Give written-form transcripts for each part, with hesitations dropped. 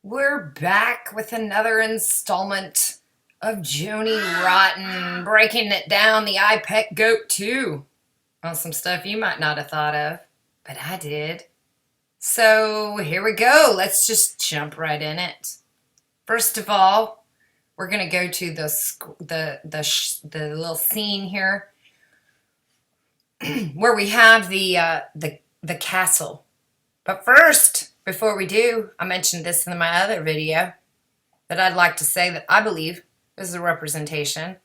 We're back with another installment of Joan E Rotten, breaking it down the I Pet Goat 2 on some stuff you might not have thought of, but I did. So here we go. Let's just jump right in it. First of all, we're gonna go to the little scene here where we have the castle. But first, before we do, I mentioned this in my other video, that I'd like to say that I believe this is a representation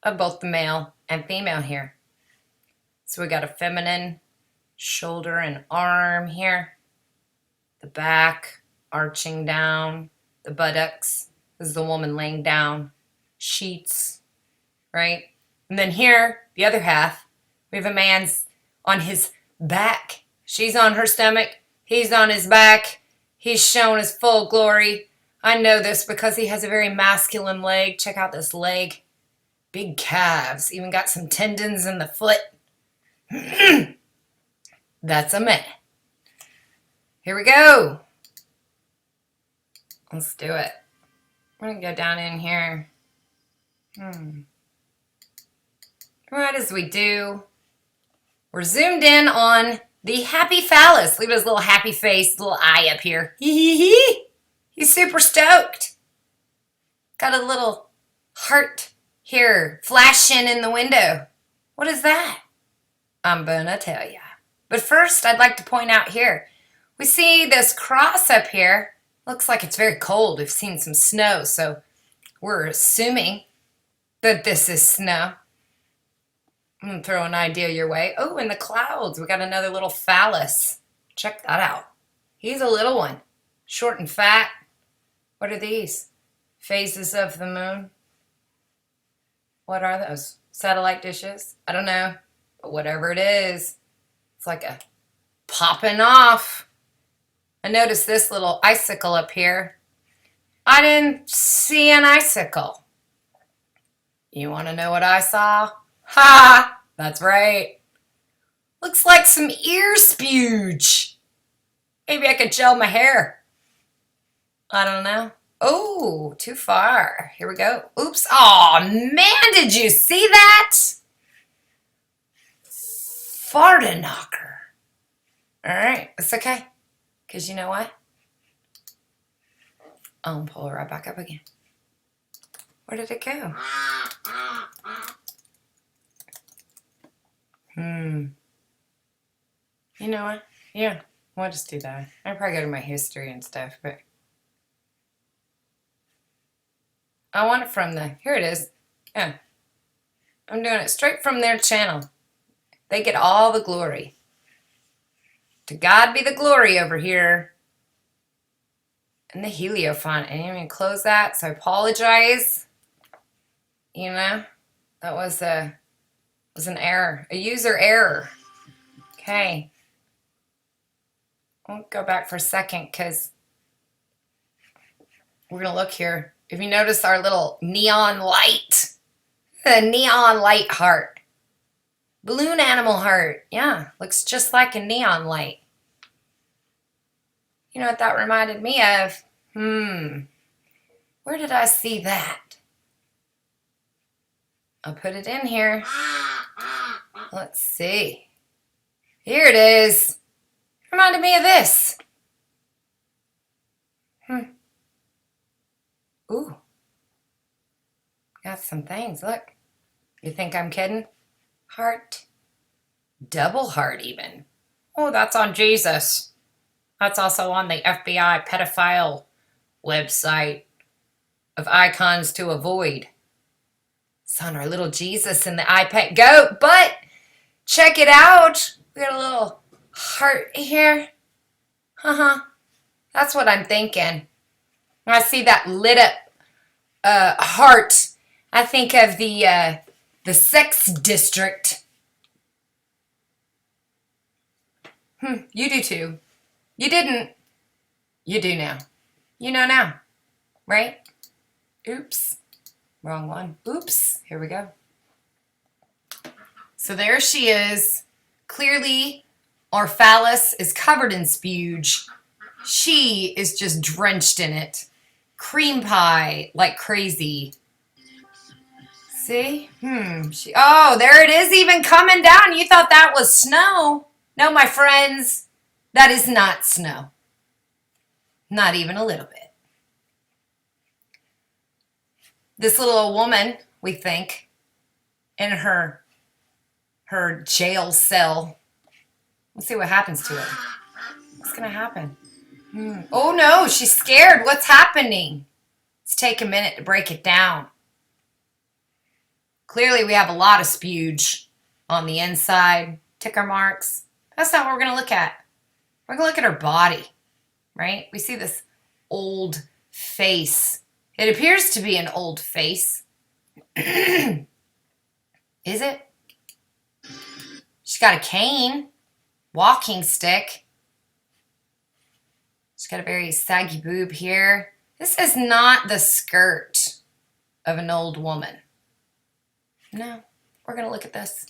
of both the male and female here. So we got a feminine shoulder and arm here, the back arching down, the buttocks. This is the woman laying down, sheets, right? And then here, the other half, we have a man's on his back. She's on her stomach. He's on his back. He's shown his full glory. I know this because he has a very masculine leg. Check out this leg. Big calves. Even got some tendons in the foot. That's a man. Here we go. Let's do it. We're going to go down in here. Right as we do, we're zoomed in on the happy phallus. Look at his little happy face, little eye up here. He's super stoked. Got a little heart here flashing in the window. What is that? I'm gonna tell ya. But first, I'd like to point out here, we see this cross up here. Looks like it's very cold. We've seen some snow, so we're assuming that this is snow. I'm going to throw an idea your way. Oh, in the clouds, we got another little phallus. Check that out. He's a little one. Short and fat. What are these? Phases of the moon. What are those? Satellite dishes? I don't know. But whatever it is, it's like a popping off. I noticed this little icicle up here. I didn't see an icicle. You want to know what I saw? Ha! That's right. Looks like some ear spooge. Maybe I could gel my hair. I don't know. Oh, too far. Here we go. Oops. Oh, man, did you see that? Farta knocker. All right, it's okay. Because you know what? I'll pull it right back up again. Where did it go? You know what? Yeah, we'll just do that. I'll probably go to my history and stuff, but I want it from here it is. Yeah. I'm doing it straight from their channel. They get all the glory. To God be the glory over here. And the helio font. I didn't even close that, so I apologize. You know, that was an error, a user error. Okay. I'll go back for a second because we're going to look here. If you notice our little neon light, the neon light heart. Balloon animal heart. Yeah, looks just like a neon light. You know what that reminded me of? Where did I see that? I'll put it in here. Let's see. Here it is. Reminded me of this. Ooh. Got some things. Look. You think I'm kidding? Heart. Double heart even. Oh, that's on Jesus. That's also on the FBI pedophile website of icons to avoid. It's on our little Jesus and the I Pet Goat, but check it out. We got a little heart here. That's what I'm thinking. When I see that lit up heart, I think of the sex district. You do too. You didn't. You do now. You know now, right? Oops. Wrong one. Oops. Here we go. So there she is. Clearly, our phallus is covered in spooge. She is just drenched in it. Cream pie like crazy. See? Oh, there it is even coming down. You thought that was snow. No, my friends, that is not snow. Not even a little bit. This little woman, we think, in her jail cell. Let's see what happens to her. What's going to happen? Oh no, she's scared. What's happening? Let's take a minute to break it down. Clearly, we have a lot of spuge on the inside, ticker marks. That's not what we're going to look at. We're going to look at her body, right? We see this old face. It appears to be an old face. Is it? She's got a cane, walking stick. She's got a very saggy boob here. This is not the skirt of an old woman. No, we're going to look at this.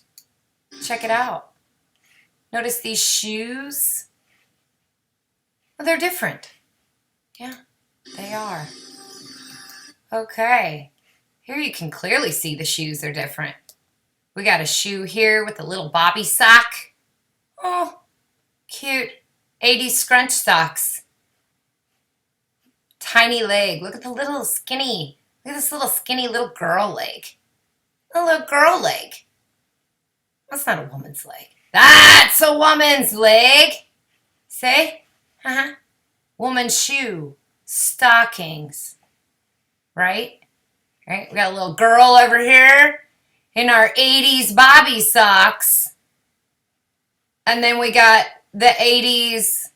Check it out. Notice these shoes. Oh, they're different. Yeah, they are. Okay. Here you can clearly see the shoes are different. We got a shoe here with a little bobby sock. Oh, cute. 80s scrunch socks. Tiny leg. Look at the little skinny. Look at this little skinny little girl leg. A little girl leg. That's not a woman's leg. That's a woman's leg. See? Woman's shoe. Stockings. Right? Right? We got a little girl over here in our 80s bobby socks. And then we got the 80s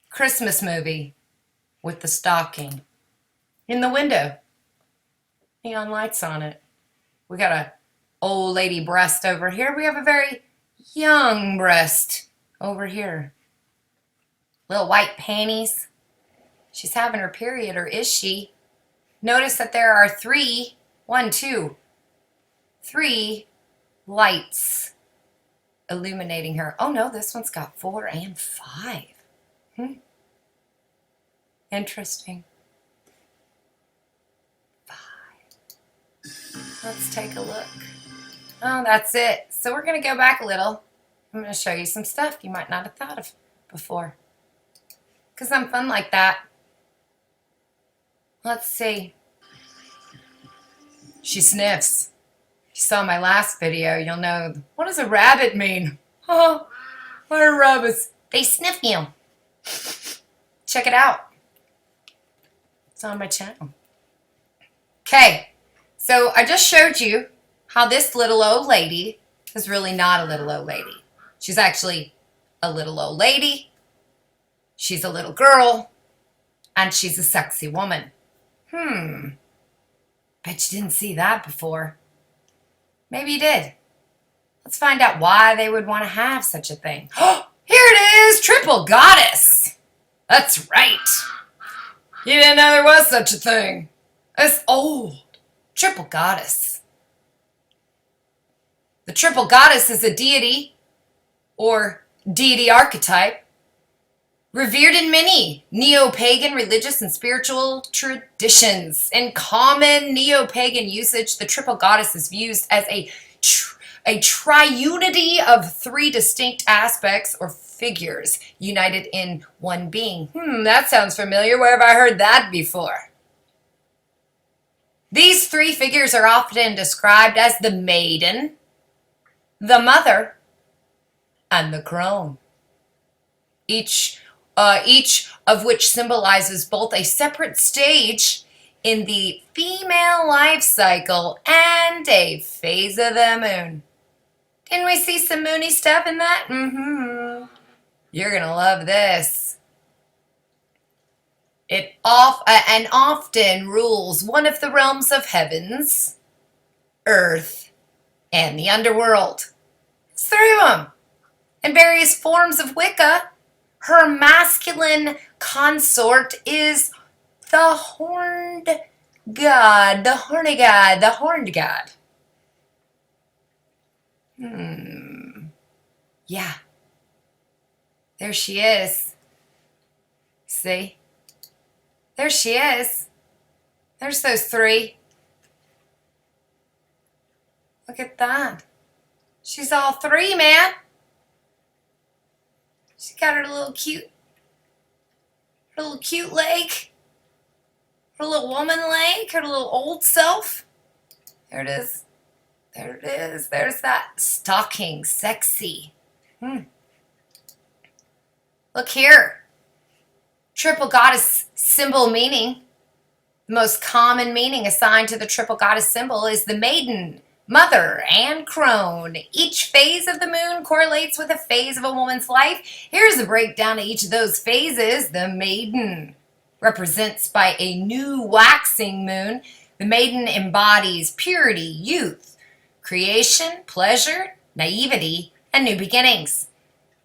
Christmas movie with the stocking in the window. Neon lights on it. We got a old lady breast over here. We have a very young breast over here. Little white panties. She's having her period, or is she? Notice that there are three lights illuminating her. Oh no, this one's got 4 and 5. Interesting. 5. Let's take a look. Oh, that's it. So we're going to go back a little. I'm going to show you some stuff you might not have thought of before. Because I'm fun like that. Let's see. She sniffs. If you saw my last video, you'll know, what does a rabbit mean? Oh, what are rabbits? They sniff you. Check it out. It's on my channel. Okay, so I just showed you how this little old lady is really not a little old lady. She's actually a little old lady. She's a little girl. And she's a sexy woman. Bet you didn't see that before. Maybe you did. Let's find out why they would want to have such a thing. Oh, here it is, triple goddess. That's right. You didn't know there was such a thing. It's old. Triple goddess. The triple goddess is a deity or deity archetype revered in many neo-pagan religious and spiritual traditions. In common neo-pagan usage, the triple goddess is used as a triunity of 3 distinct aspects or figures united in one being. That sounds familiar. Where have I heard that before? These 3 figures are often described as the Maiden, the Mother, and the Crone. Each of which symbolizes both a separate stage in the female life cycle and a phase of the moon. Didn't we see some moony stuff in that? You're going to love this. It often rules one of the realms of heavens, earth, and the underworld. It's 3 of them. In various forms of Wicca, her masculine consort is the horned god, the horny god, the horned god. Yeah. There she is. See? There she is. There's those three. Look at that. She's all three, man. She got her little cute leg. Her little woman leg. Her little old self. There it is. There it is. There's that stocking. Sexy. Look here. Triple goddess symbol meaning. The most common meaning assigned to the triple goddess symbol is the maiden, mother, and crone. Each phase of the moon correlates with a phase of a woman's life. Here's a breakdown of each of those phases. The maiden represents by a new waxing moon. The maiden embodies purity, youth, creation, pleasure, naivety, and new beginnings.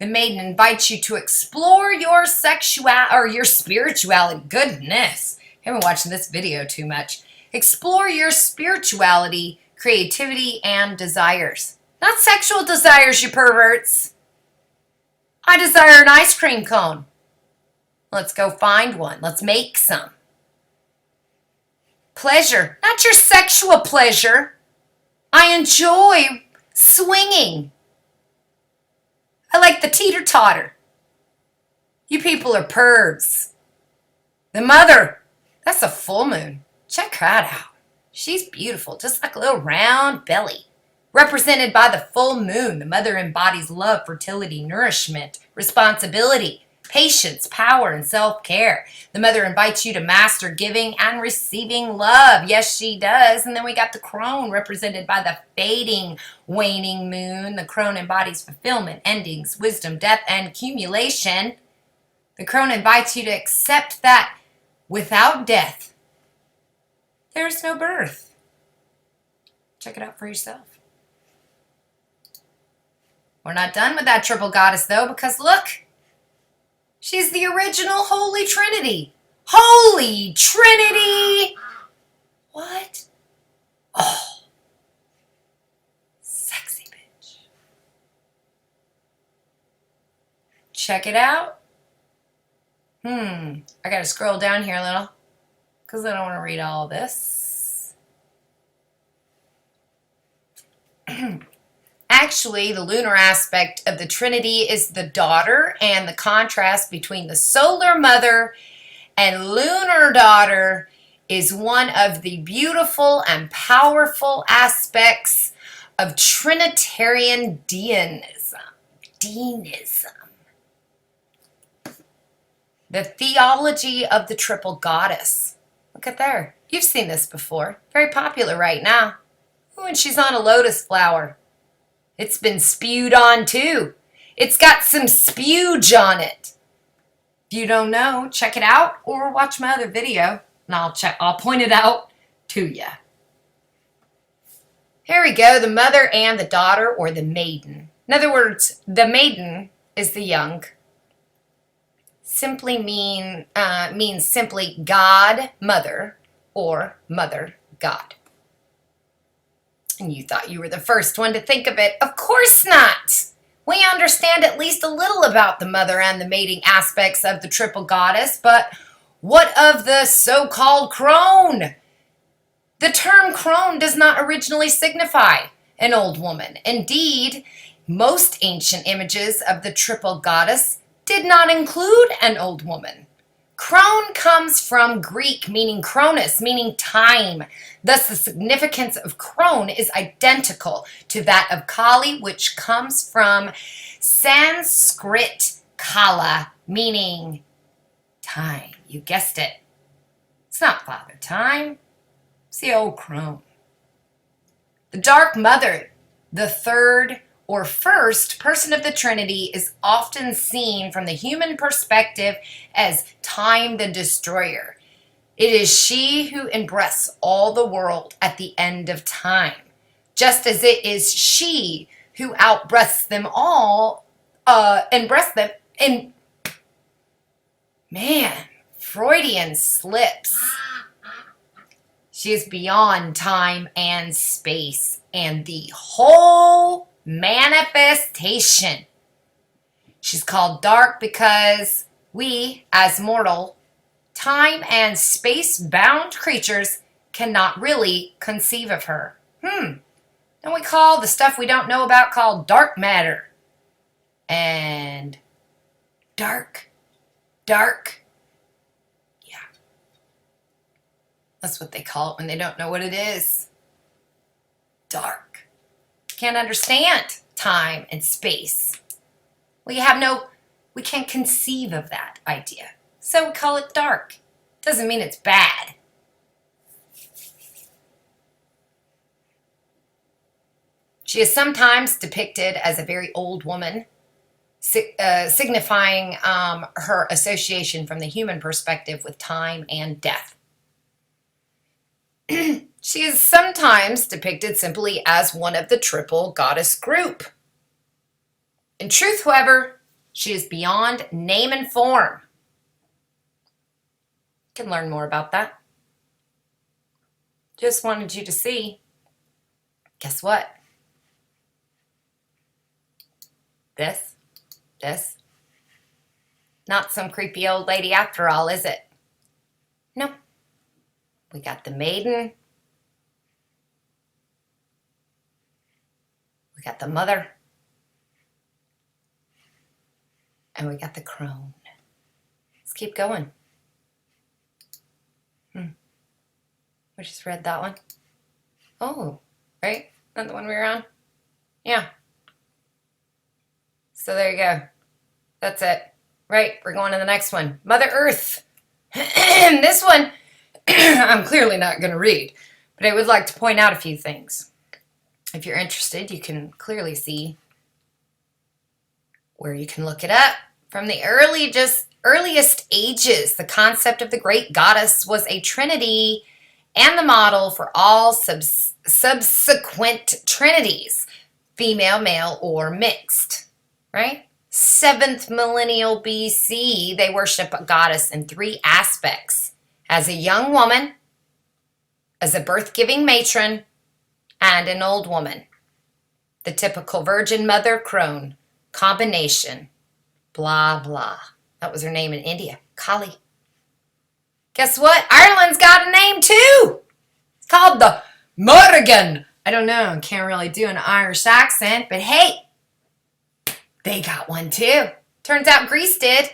The maiden invites you to explore your spirituality. Goodness, I've been watching this video too much. Explore your spirituality, creativity, and desires. Not sexual desires, you perverts. I desire an ice cream cone. Let's go find one. Let's make some. Pleasure, not your sexual pleasure. I enjoy swinging. I like the teeter-totter. You people are pervs. The mother, that's a full moon. Check that out. She's beautiful, just like a little round belly. Represented by the full moon, the mother embodies love, fertility, nourishment, responsibility, patience, power, and self-care. The mother invites you to master giving and receiving love. Yes, she does. And then we got the crone, represented by the fading, waning moon. The crone embodies fulfillment, endings, wisdom, death, and accumulation. The crone invites you to accept that without death, there's no birth. Check it out for yourself. We're not done with that triple goddess, though, because look, she's the original Holy Trinity. Holy Trinity! What? Oh, sexy bitch. Check it out. I gotta scroll down here a little because I don't want to read all of this. Actually, the lunar aspect of the Trinity is the daughter, and the contrast between the solar mother and lunar daughter is one of the beautiful and powerful aspects of Trinitarian deism. The theology of the triple goddess. Look at there. You've seen this before. Very popular right now. Ooh, and she's on a lotus flower. It's been spewed on too. It's got some spewge on it. If you don't know, check it out or watch my other video and I'll point it out to you. Here we go, the mother and the daughter, or the maiden. In other words, the maiden is the young. Simply means simply God, mother, or mother, God. And you thought you were the first one to think of it. Of course not. We understand at least a little about the mother and the mating aspects of the triple goddess, but what of the so-called crone? The term crone does not originally signify an old woman. Indeed, most ancient images of the triple goddess did not include an old woman. Crone comes from Greek, meaning Cronus, meaning time. Thus, the significance of crone is identical to that of Kali, which comes from Sanskrit kala, meaning time. You guessed it. It's not Father Time. It's the old crone. The Dark Mother, the third or first person of the Trinity, is often seen from the human perspective as Time the Destroyer. It is she who embreaths all the world at the end of time, just as it is she who outbreaths them all, and breaths them in. Man, Freudian slips. She is beyond time and space and the whole manifestation. She's called dark because We, as mortal, time and space-bound creatures, cannot really conceive of her. And we call the stuff we don't know about called dark matter. And dark. Yeah. That's what they call it when they don't know what it is. Dark. Can't understand time and space. We can't conceive of that idea. So we call it dark. Doesn't mean it's bad. She is sometimes depicted as a very old woman, signifying her association from the human perspective with time and death. She is sometimes depicted simply as one of the triple goddess group. In truth, however, she is beyond name and form. You can learn more about that. Just wanted you to see. Guess what? This. Not some creepy old lady after all, is it? No. We got the Maiden. We got the Mother. And we got the crone. Let's keep going. We just read that one. Oh, right? Not the one we were on? Yeah. So there you go. That's it. Right, we're going to the next one. Mother Earth. This one, I'm clearly not going to read, but I would like to point out a few things. If you're interested, you can clearly see where you can look it up. From the earliest ages, the concept of the great goddess was a trinity and the model for all subsequent trinities, female, male, or mixed, right? 7th millennial BC, they worship a goddess in 3 aspects: as a young woman, as a birth-giving matron, and an old woman. The typical virgin mother crone combination. Blah, blah. That was her name in India. Kali. Guess what? Ireland's got a name too. It's called the Morrigan. I don't know. I can't really do an Irish accent, but hey, they got one too. Turns out Greece did.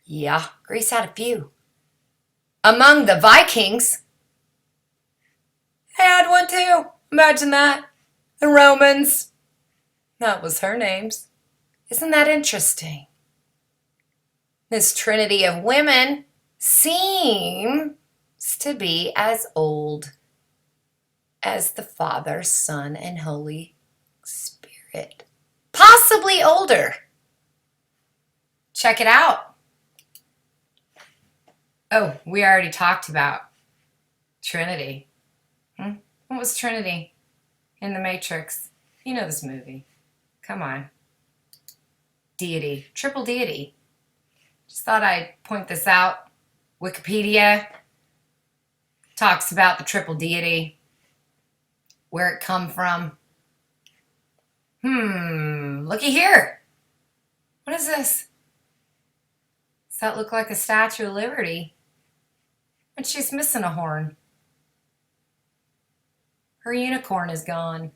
Yeah, Greece had a few. Among the Vikings, they had one too. Imagine that. The Romans. That was her names. Isn't that interesting? This trinity of women seems to be as old as the Father, Son, and Holy Spirit. Possibly older. Check it out. Oh, we already talked about Trinity. What was Trinity in The Matrix? You know this movie. Come on. Deity. Triple deity. Just thought I'd point this out. Wikipedia talks about the triple deity, where it come from. Looky here. What is this? Does that look like a Statue of Liberty? And she's missing a horn. Her unicorn is gone.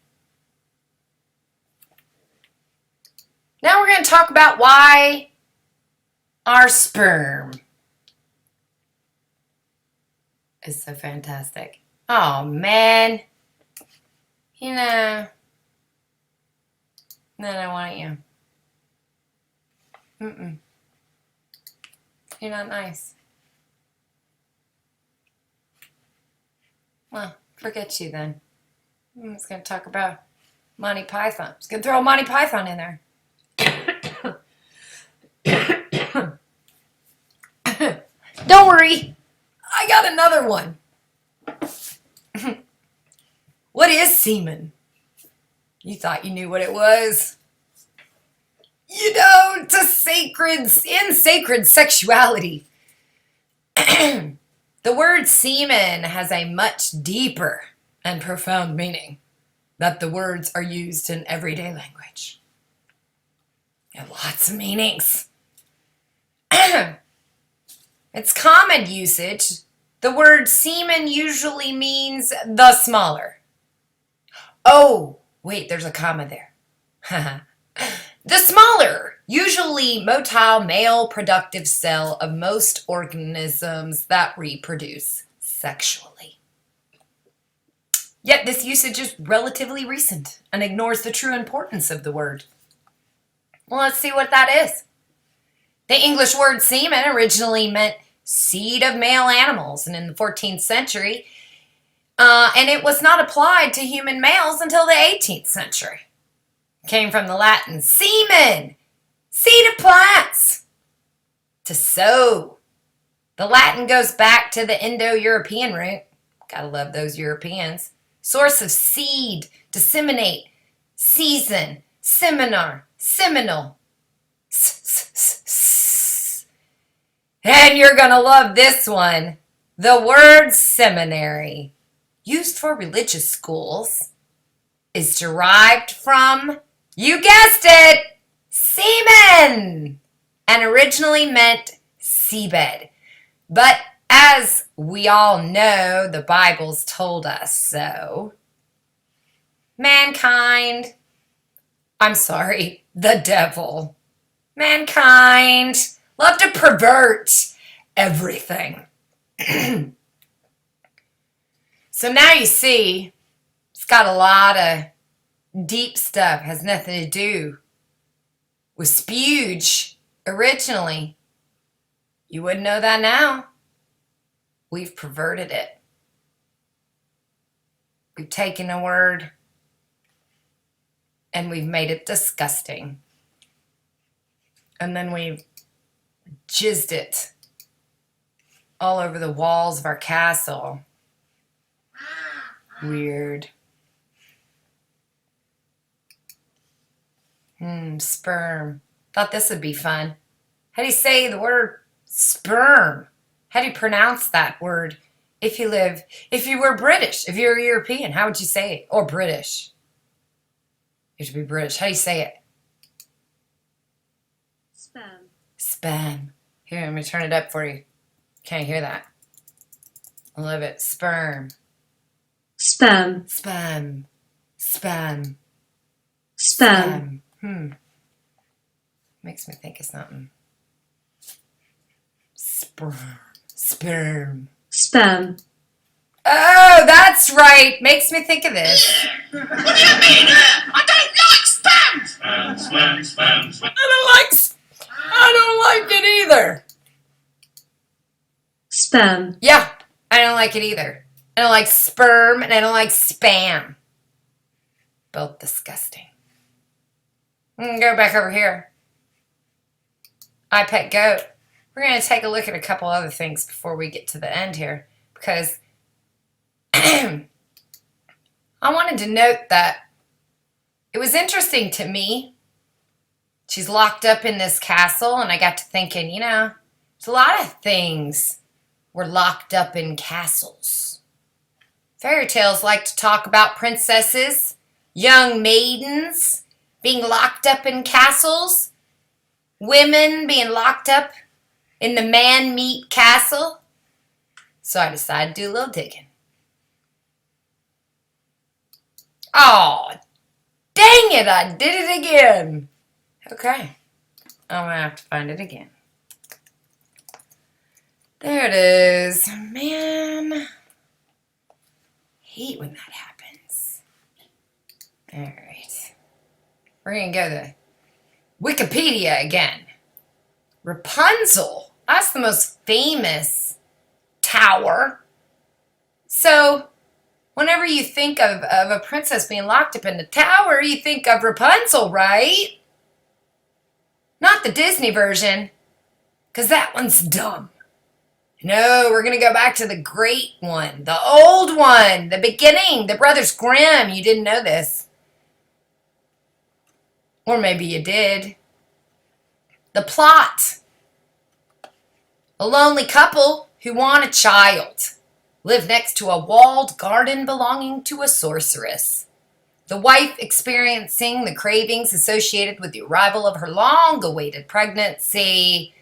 Now we're going to talk about why our sperm is so fantastic. Oh, man. You know. No, I want you. You're not nice. Well, forget you then. I'm just going to talk about Monty Python. I'm just going to throw Monty Python in there. Don't worry. I got another one. What is semen? You thought you knew what it was. You know, in sacred sexuality. The word semen has a much deeper and profound meaning that the words are used in everyday language. Have lots of meanings. Its common usage, the word semen usually means the smaller. Oh, wait, there's a comma there. The smaller, usually motile male productive cell of most organisms that reproduce sexually. Yet this usage is relatively recent and ignores the true importance of the word. Well, let's see what that is. The English word semen originally meant seed of male animals, and in the 14th century, and it was not applied to human males until the 18th century. It came from the Latin semen, seed of plants, to sow. The Latin goes back to the Indo-European root. Gotta love those Europeans. Source of seed, disseminate, season, seminar, seminal. And you're gonna love this one. The word seminary, used for religious schools, is derived from, you guessed it, semen, and originally meant seabed. But as we all know, the Bible's told us so. Mankind, the devil, mankind love to pervert everything. So now you see, it's got a lot of deep stuff, has nothing to do with spuge originally. You wouldn't know that now. We've perverted it. We've taken a word and we've made it disgusting. And then we've jizzed it all over the walls of our castle. Weird. Sperm. Thought this would be fun. How do you say the word sperm? How do you pronounce that word? If you were British, if you're European, how would you say it? Or British. You should be British. How do you say it? Spam. Spam. Here, let me turn it up for you. Can't hear that. I love it. Sperm. Spam. Spam. Spam. Spam. Makes me think of something. Sperm. Sperm. Spam. Oh, that's right. Makes me think of this. What do you mean? I don't like spam! Spam. I don't like it either. Spam. Yeah, I don't like it either. I don't like sperm and I don't like spam. Both disgusting. Go back over here. I pet goat. We're going to take a look at a couple other things before we get to the end here, because I wanted to note that it was interesting to me. She's locked up in this castle, and I got to thinking, there's a lot of things were locked up in castles. Fairy tales like to talk about princesses, young maidens being locked up in castles, women being locked up in the man-meat castle. So I decided to do a little digging. Oh, dang it, I did it again. Okay, I'm going to have to find it again. There it is. Man, hate when that happens. All right. We're going to go to Wikipedia again. Rapunzel. That's the most famous tower. So, whenever you think of a princess being locked up in the tower, you think of Rapunzel, right? Not the Disney version, because that one's dumb. No, we're going to go back to the great one, the old one, the beginning, the Brothers Grimm. You didn't know this. Or maybe you did. The plot. A lonely couple who want a child live next to a walled garden belonging to a sorceress. The wife, experiencing the cravings associated with the arrival of her long-awaited pregnancy,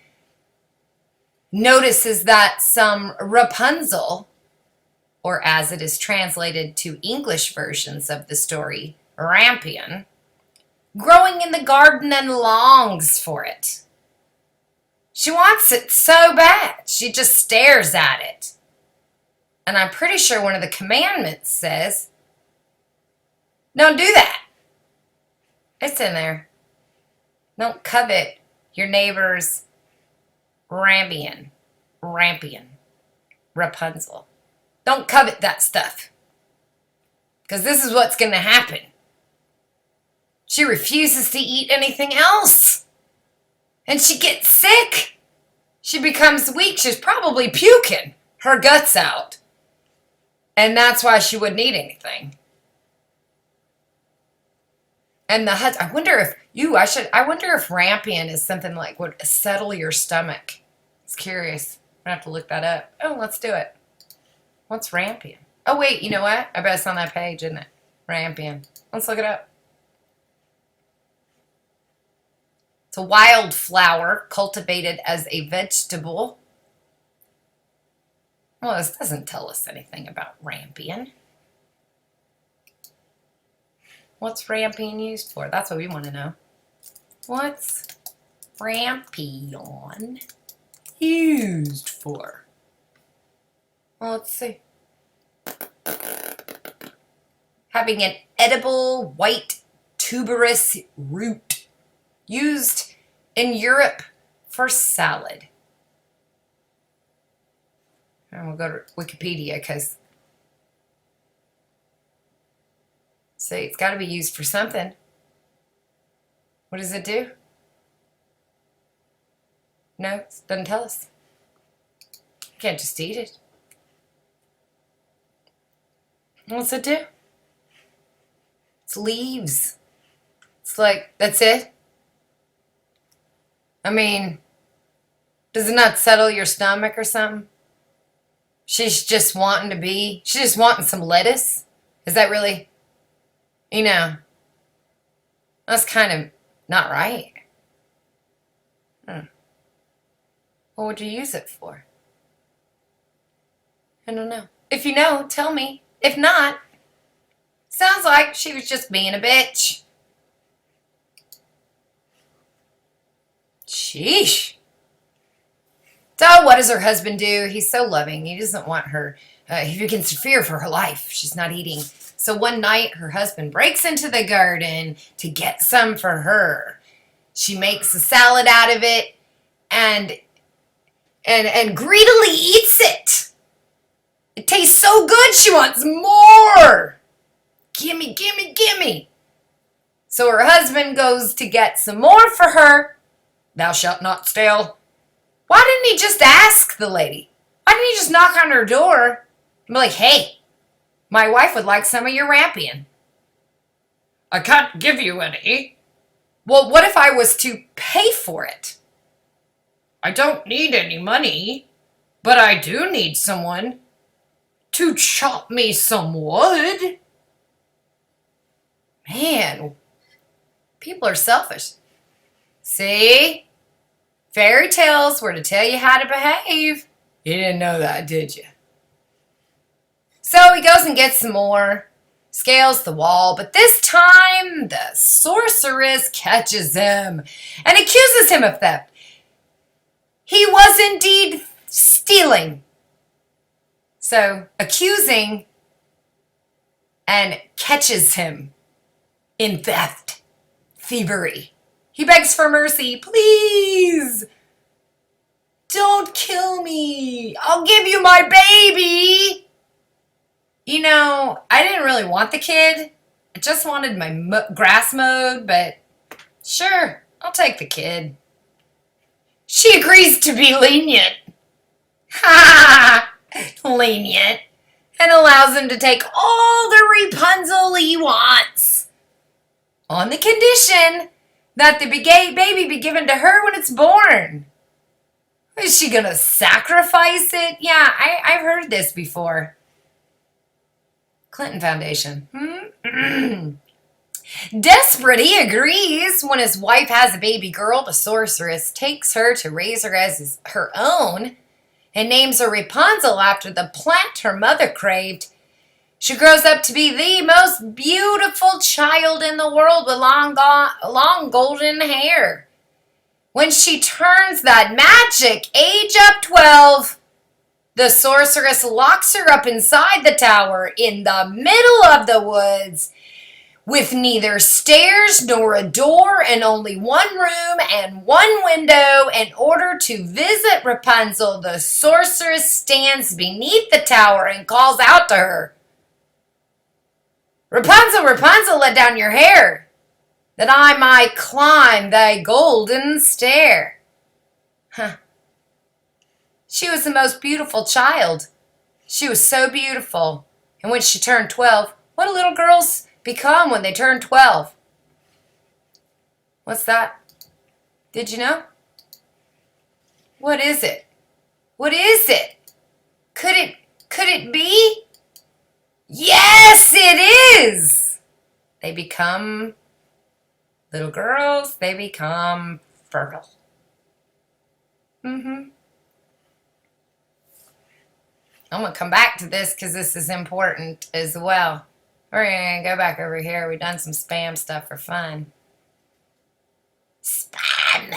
notices that some Rapunzel, or as it is translated to English versions of the story, rampion, growing in the garden and longs for it. She wants it so bad, she just stares at it. And I'm pretty sure one of the commandments says, don't do that. It's in there. Don't covet your neighbor's rampion, Rapunzel. Don't covet that stuff. Because this is what's going to happen. She refuses to eat anything else. And she gets sick. She becomes weak. She's probably puking her guts out. And that's why she wouldn't eat anything. And the husband, I wonder if rampion is something like would settle your stomach. It's curious. I'm going to have to look that up. Oh, let's do it. What's rampion? Oh, wait, you know what? I bet it's on that page, isn't it? Rampion. Let's look it up. It's a wildflower cultivated as a vegetable. Well, this doesn't tell us anything about rampion. What's rampion used for? That's what we want to know. What's rampion used for? Well, let's see. Having an edible white tuberous root used in Europe for salad. And we'll go to Wikipedia because see, it's got to be used for something. What does it do? No, it doesn't tell us. You can't just eat it. What's it do? It's leaves. It's like, that's it? I mean, does it not settle your stomach or something? She's just wanting some lettuce? Is that really, that's kind of not right. What would you use it for? I don't know. If you know, tell me. If not, sounds like she was just being a bitch. Sheesh. So what does her husband do? He's so loving. He doesn't want her. He begins to fear for her life. She's not eating. So one night, her husband breaks into the garden to get some for her. She makes a salad out of it and greedily eats it. It tastes so good, she wants more. Gimme, gimme, gimme. So her husband goes to get some more for her. Thou shalt not steal. Why didn't he just ask the lady? Why didn't he just knock on her door and be like, hey, my wife would like some of your rampion. I can't give you any. Well, what if I was to pay for it? I don't need any money, but I do need someone to chop me some wood. Man, people are selfish. See? Fairy tales were to tell you how to behave. You didn't know that, did you? So he goes and gets some more, scales the wall, but this time the sorceress catches him and accuses him of theft. He was indeed stealing. So, accusing and catches him in theft, thievery. He begs for mercy. Please, don't kill me. I'll give you my baby. I didn't really want the kid. I just wanted my grass mowed, but sure, I'll take the kid. She agrees to be lenient. Ha! Lenient. And allows him to take all the Rapunzel he wants. On the condition that the baby be given to her when it's born. Is she going to sacrifice it? Yeah, I've heard this before. Clinton Foundation. Desperate, he agrees. When his wife has a baby girl, the sorceress takes her to raise her as her own and names her Rapunzel after the plant her mother craved. She grows up to be the most beautiful child in the world with long golden hair. When she turns that magic age of 12, the sorceress locks her up inside the tower in the middle of the woods with neither stairs nor a door and only one room and one window. In order to visit Rapunzel, the sorceress stands beneath the tower and calls out to her, "Rapunzel, Rapunzel, let down your hair, that I might climb thy golden stair." Huh. She was the most beautiful child. She was so beautiful. And when she turned 12, what do little girls become when they turn 12? What's that? Did you know? What is it? What is it? Could it be? Yes, it is! They become little girls. They become fertile. I'm going to come back to this because this is important as well. We're going to go back over here. We've done some spam stuff for fun. Spam.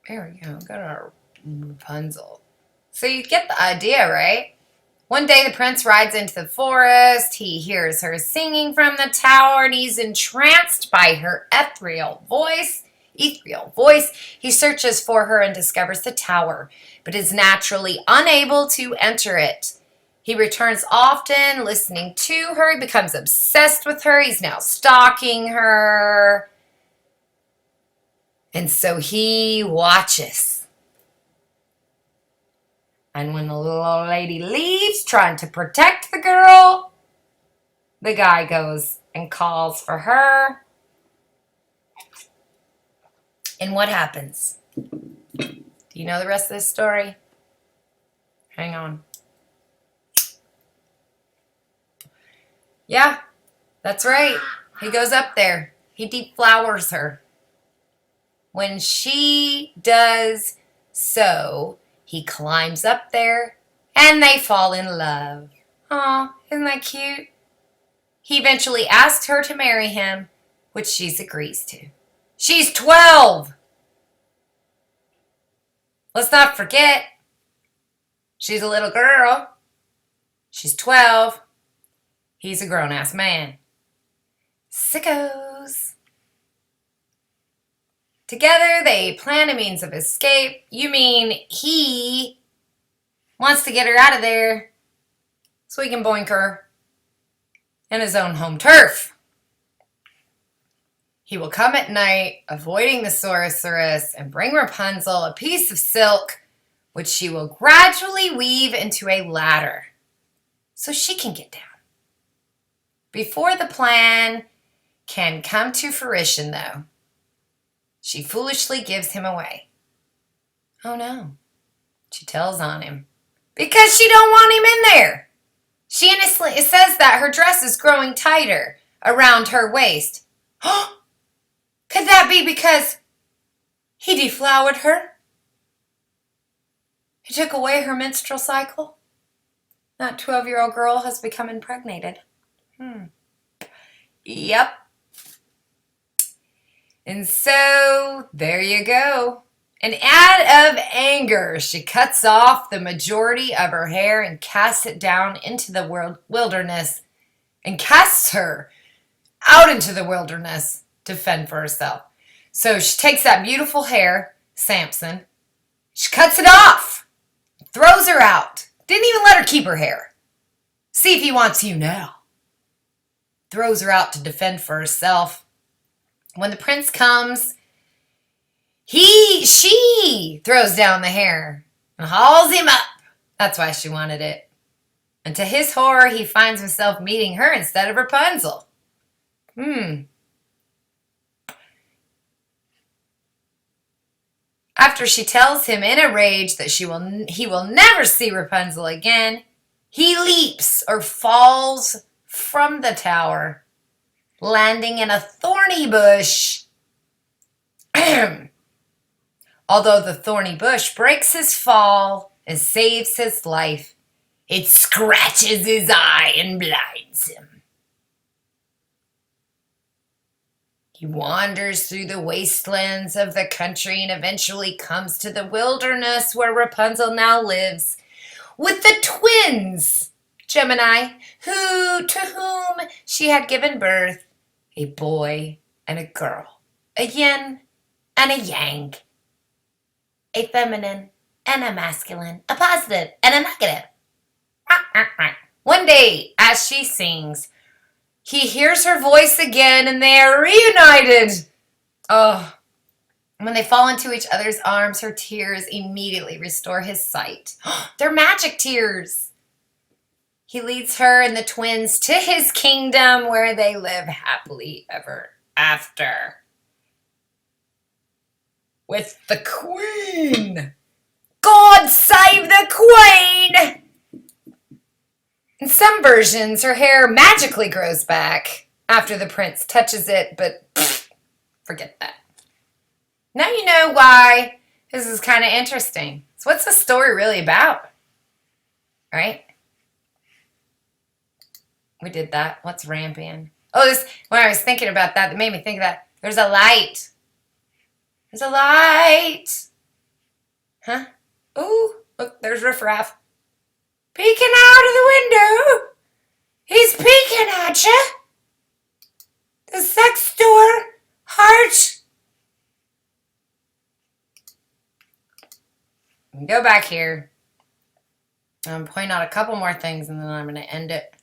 There we go. Go to our Rapunzel. So you get the idea, right? One day the prince rides into the forest. He hears her singing from the tower, and he's entranced by her ethereal voice. He searches for her and discovers the tower, but is naturally unable to enter it. He returns often, listening to her. He becomes obsessed with her. He's now stalking her. And so he watches. And when the little old lady leaves, trying to protect the girl, the guy goes and calls for her. And what happens? Do you know the rest of this story? Hang on. Yeah, that's right. He goes up there. He deflowers her. When she does so, he climbs up there and they fall in love. Aw, isn't that cute? He eventually asks her to marry him, which she agrees to. She's 12. Let's not forget, she's a little girl. She's 12. He's a grown-ass man. Sickos. Together, they plan a means of escape. You mean he wants to get her out of there so he can boink her in his own home turf. He will come at night, avoiding the sorceress, and bring Rapunzel a piece of silk, which she will gradually weave into a ladder so she can get down. Before the plan can come to fruition, though, she foolishly gives him away. Oh no, she tells on him because she don't want him in there. She innocently says that her dress is growing tighter around her waist. Could that be because he deflowered her? He took away her menstrual cycle? That 12-year-old girl has become impregnated. Yep. And so, there you go. And out of anger, she cuts off the majority of her hair and casts it down into the wilderness and casts her out into the wilderness to fend for herself. So she takes that beautiful hair, Samson, she cuts it off, throws her out. Didn't even let her keep her hair. See if he wants you now. Throws her out to defend for herself. When the prince comes, she throws down the hair and hauls him up. That's why she wanted it. And to his horror, he finds himself meeting her instead of Rapunzel. After she tells him in a rage that he will never see Rapunzel again, He leaps or falls from the tower, landing in a thorny bush. Although the thorny bush breaks his fall and saves his life, it scratches his eye and blinds him. He wanders through the wastelands of the country and eventually comes to the wilderness where Rapunzel now lives with the twins, Gemini, to whom she had given birth, a boy and a girl, a yin and a yang, a feminine and a masculine, a positive and a negative. One day, as she sings, he hears her voice again and they are reunited. Oh, when they fall into each other's arms, her tears immediately restore his sight. They're magic tears. He leads her and the twins to his kingdom where they live happily ever after. With the queen. God save the queen! In some versions, her hair magically grows back after the prince touches it, but forget that. Now you know why this is kind of interesting. So what's the story really about? Right? We did that. What's ramping? Oh, this, when I was thinking about that, it made me think of that. There's a light. There's a light. Huh? Ooh, look, there's Riff Raff. Peeking out of the window. He's peeking at you. The sex door. Heart. Go back here. I'm point out a couple more things and then I'm going to end it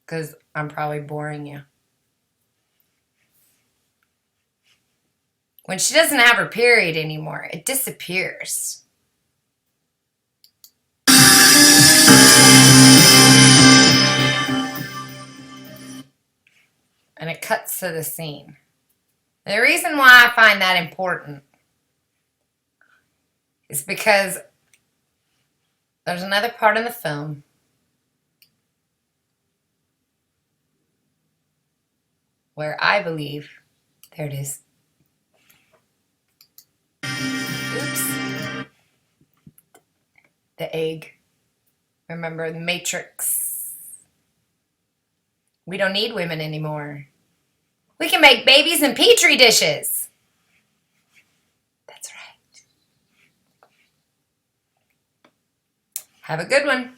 because I'm probably boring you. When she doesn't have her period anymore, it disappears. And it cuts to the scene. And the reason why I find that important is because there's another part in the film where I believe, there it is. Oops. The egg. Remember the Matrix. We don't need women anymore. We can make babies in petri dishes. That's right. Have a good one.